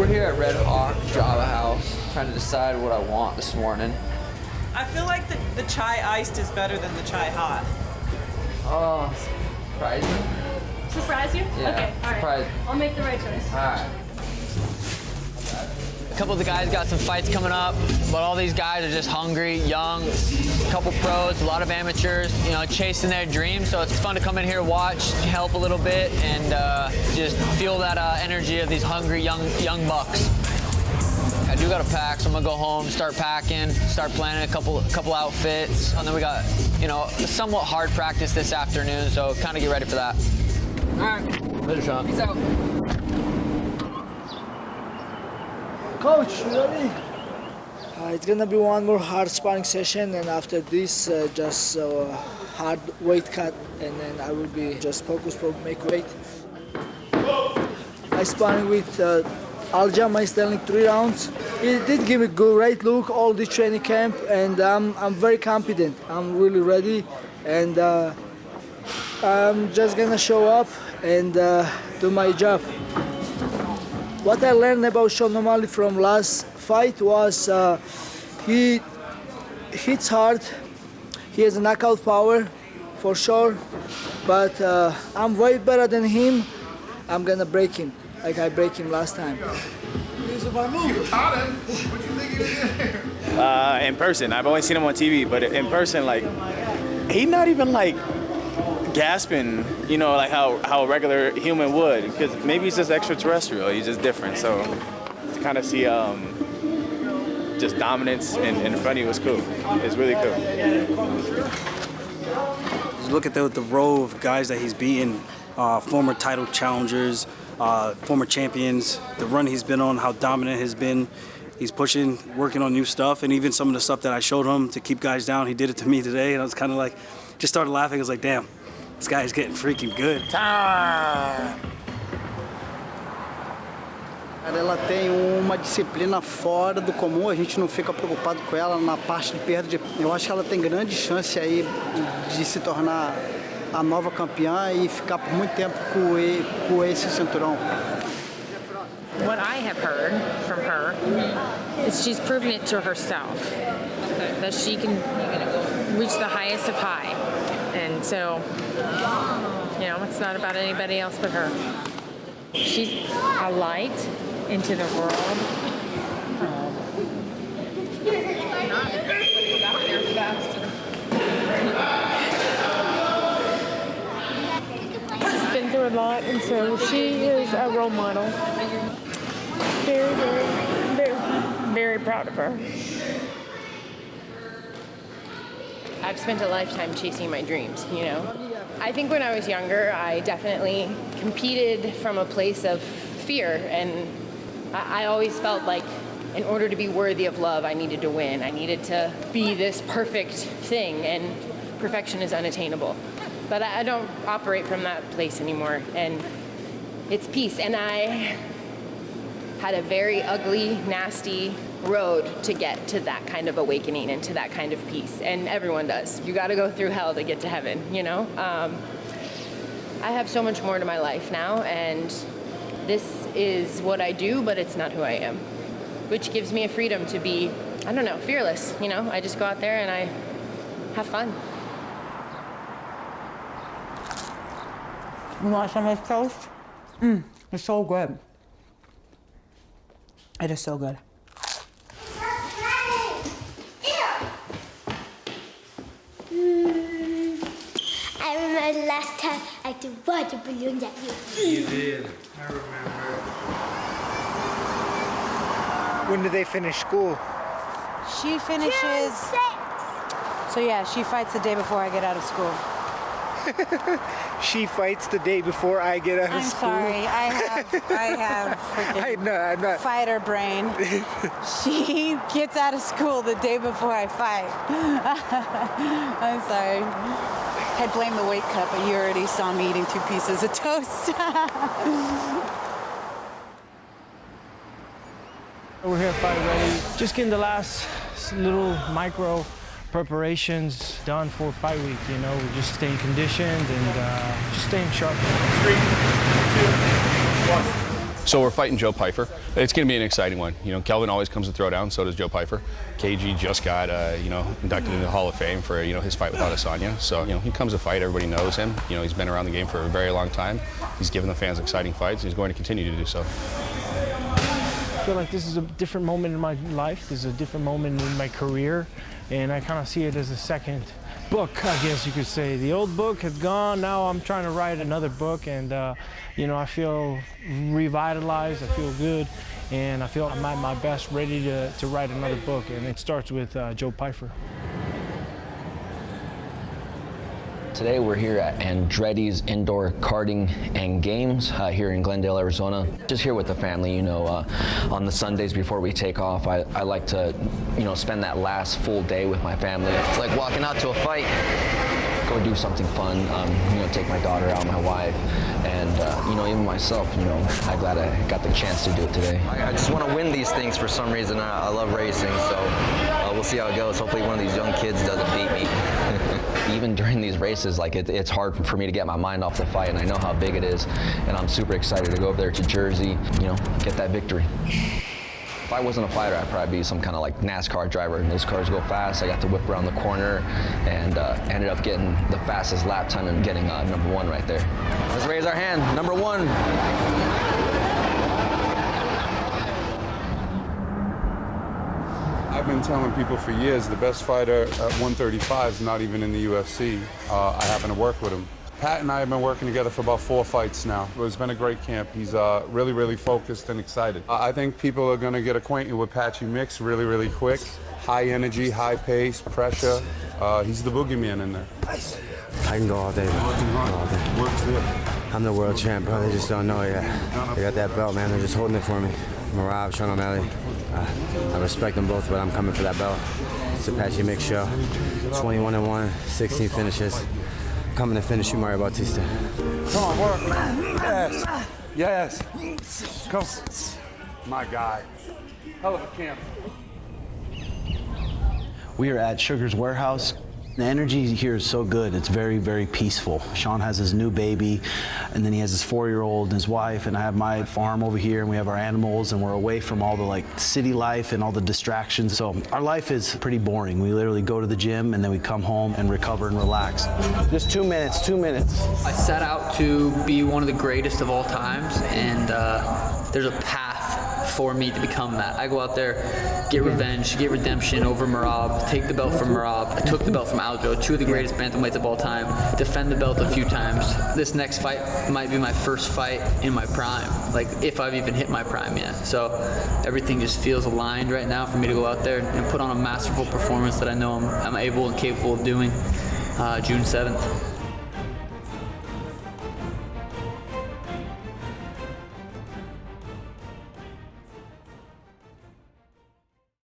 We're here at Red Hawk Java House, trying to decide what I want this morning. I feel like the chai iced is better than the chai hot. Oh, surprising. Surprise you? Yeah, okay, all right. surprise. I'll make the right choice. All right. A couple of the guys got some fights coming up, but all these guys are just hungry, young, a couple pros, a lot of amateurs, you know, chasing their dreams. So it's fun to come in here, watch, help a little bit, and just feel that energy of these hungry young bucks. I do got to pack, so I'm gonna go home, start packing, start planning a couple outfits, and then we got, you know, a somewhat hard practice this afternoon, so kind of get ready for that. All right. Later, Sean. Peace out. Coach, you ready? It's gonna be one more hard sparring session, and after this, just hard weight cut, and then I will be just focused for make weight. I sparring with Aljamain Sterling 3 rounds. He did give me great look all this training camp, and I'm very confident. I'm really ready, and I'm just gonna show up and do my job. What I learned about Sean O'Malley from last fight was he hits hard, he has a knockout power for sure, but I'm way better than him. I'm gonna break him like I break him last time. In person, I've only seen him on TV, but in person, like, he's not even like gasping, you know, like how a regular human would, because maybe he's just extraterrestrial, he's just different. So to kind of see just dominance in front of you was cool. It's really cool. Look at the row of guys that he's beaten, former title challengers, former champions, the run he's been on, how dominant he's been. He's pushing, working on new stuff, and even some of the stuff that I showed him to keep guys down, he did it to me today, and I was kind of like, just started laughing. I was like, damn, this guy's getting freaking good. Ela tem uma disciplina fora do comum, a gente não fica preocupado com ela na parte de perda. Eu acho que ela tem grande chance aí de se tornar a nova campeã e ficar por muito tempo com esse cinturão. What I have heard from her is she's proven it to herself that she can reach the highest of high. And so, you know, it's not about anybody else but her. She's a light into the world. She's been through a lot, and so she is a role model. Very, very, very, very proud of her. I've spent a lifetime chasing my dreams, you know. I think when I was younger, I definitely competed from a place of fear, and I always felt like in order to be worthy of love, I needed to win. I needed to be this perfect thing, and perfection is unattainable. But I don't operate from that place anymore, and it's peace. And I had a very ugly, nasty road to get to that kind of awakening and to that kind of peace, and everyone does. You got to go through hell to get to heaven, you know? I have so much more to my life now, and this is what I do, but it's not who I am, which gives me a freedom to be, I don't know, fearless, you know? I just go out there and I have fun. You want some of this toast? It's so good. It is so good. I remember last time I threw water balloons at you. You did. I remember. When do they finish school? She finishes... June 6th. So yeah, she fights the day before I get out of school. She fights the day before I get out of school. I'm sorry, I have freaking I'm not. Fighter brain. She gets out of school the day before I fight. I'm sorry. I'd blame the weight cut, but you already saw me eating 2 pieces of toast. We're here fight ready. Just getting the last little micro preparations done for fight week, you know. We're just staying conditioned and just staying sharp. 3, 2, 1. So we're fighting Joe Pyfer. It's going to be an exciting one. You know, Kelvin always comes to throw down, so does Joe Pyfer. KG just got, inducted into the Hall of Fame for, his fight with Adesanya. So, he comes to fight, everybody knows him. He's been around the game for a very long time. He's given the fans exciting fights, and he's going to continue to do so. I feel like this is a different moment in my life. This is a different moment in my career, and I kind of see it as a second book, I guess you could say. The old book has gone. Now I'm trying to write another book, and I feel revitalized. I feel good, and I feel I'm at my best, ready to write another book. And it starts with Joe Pyfer. Today we're here at Andretti's Indoor Karting and Games here in Glendale, Arizona. Just here with the family, on the Sundays before we take off, I like to, spend that last full day with my family. It's like walking out to a fight, go do something fun, take my daughter out, my wife, and, even myself, I'm glad I got the chance to do it today. I just want to win these things for some reason. I love racing, so we'll see how it goes. Hopefully one of these young kids doesn't beat me. Even during these races, it's hard for me to get my mind off the fight, and I know how big it is, and I'm super excited to go over there to Jersey, get that victory. If I wasn't a fighter, I'd probably be some kind of NASCAR driver. Those cars go fast. I got to whip around the corner and ended up getting the fastest lap time and getting number 1 right there. Let's raise our hand. Number 1. I've been telling people for years the best fighter at 135 is not even in the UFC. I happen to work with him. Pat and I have been working together for about 4 fights now. It's been a great camp. He's really, really focused and excited. I think people are going to get acquainted with Patchy Mix really, really quick. High energy, high pace, pressure. He's the boogeyman in there. I can go all day, man. I'm the world champ, bro. They just don't know yet. They got that belt, man. They're just holding it for me. Marab, Sean O'Malley. I respect them both, but I'm coming for that belt. It's a Patchy Mix show. 21-1, 16 finishes. Coming to finish you, Mario Bautista. Come on, work, man. Yes. Yes. Go. My guy. Hell of a camp. We are at Sugar's Warehouse. The energy here is so good. It's very, very peaceful. Sean has his new baby, and then he has his 4-year-old and his wife, and I have my farm over here, and we have our animals, and we're away from all the city life and all the distractions. So our life is pretty boring. We literally go to the gym, and then we come home and recover and relax. Just 2 minutes, 2 minutes. I set out to be one of the greatest of all times, and there's a path for me to become that. I go out there, get revenge, get redemption over Merab, take the belt from Merab. I took the belt from Aljo, 2 of the greatest bantamweights of all time, defend the belt a few times. This next fight might be my first fight in my prime, if I've even hit my prime yet. So everything just feels aligned right now for me to go out there and put on a masterful performance that I know I'm able and capable of doing June 7th.